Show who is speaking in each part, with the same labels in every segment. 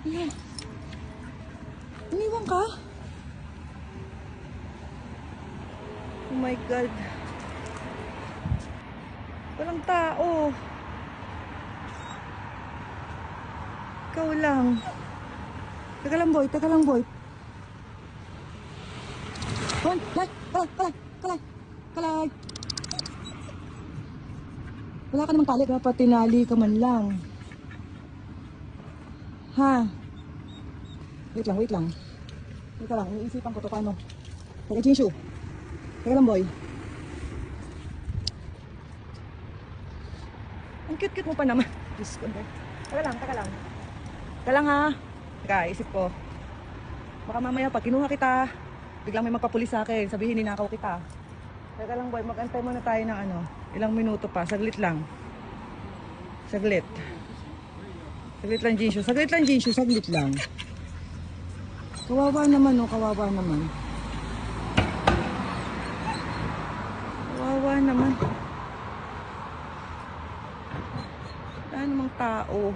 Speaker 1: Ano? Iniwan ka? Oh my God. Walang tao. Ikaw lang. Teka lang, boy. Teka lang, boy. Kalay. Wala ka namang tali. Dapat tinali ka man lang. Ha? Wait lang. Teka lang, iniisipan ko to paano. Teka, Jinshu. Teka lang, boy. Ang cute-cute mo pa naman. Diyos ko, boy. Teka lang. Teka lang, ha? Teka, isip ko. Baka mamaya pag kinuha kita, biglang may magpapulis sa akin. Sabihin, ninakaw kita. Teka lang, boy. Mag-antay muna tayo ng ano. Ilang minuto pa. Saglit lang. Saglit lang, Jinshu. Saglit lang. Kawawa naman, oh. Kawawa naman. Wala namang tao.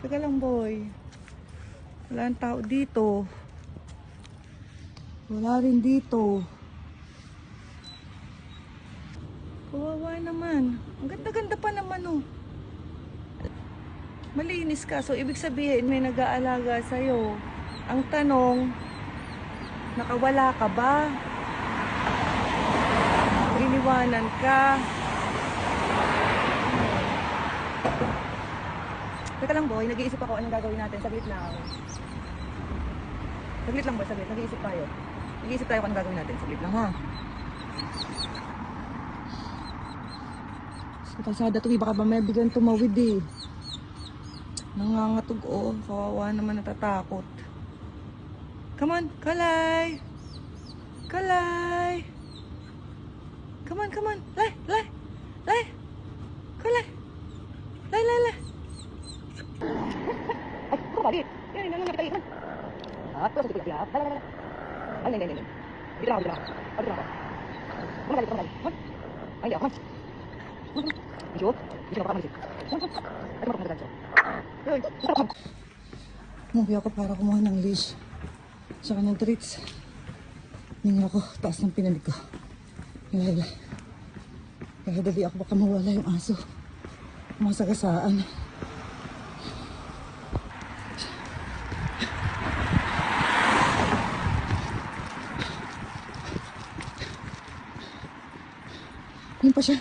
Speaker 1: Teka lang, boy. Wala nang tao dito. Wala rin dito. Kawawa naman. Ang ganda-ganda pa naman, oh. Malinis ka. So, ibig sabihin, may nag-aalaga sa'yo. Ang tanong, nakawala ka ba? Iniwanan ka? Teka lang, boy. Nag-iisip ako anong gagawin natin. Saglit lang, boy. Nag-iisip tayo. Kung anong gagawin natin. Saglit lang, ha? Sa kalsada to, baka ba may biglang tumawid, eh. Nangangatog, oh. Kawawa naman, natatakot. Come on, Kalay! Kalay! Come on. Lay! Kalay! Lay! Ay, ako balik. Yan, nakita. At, pero sa tiyak. Lay. Ay, hindi. Dito ako. Magalit. Ay, ako. Video na pakamalit. Ay, makapagdadaan siya. Mubi ako para kumuha ng leash. Saka ng treats. Ninyo ako, taas ng pinanig ko. Kaya dali ako baka mawala yung aso. Masagasaan. Yun pa siya.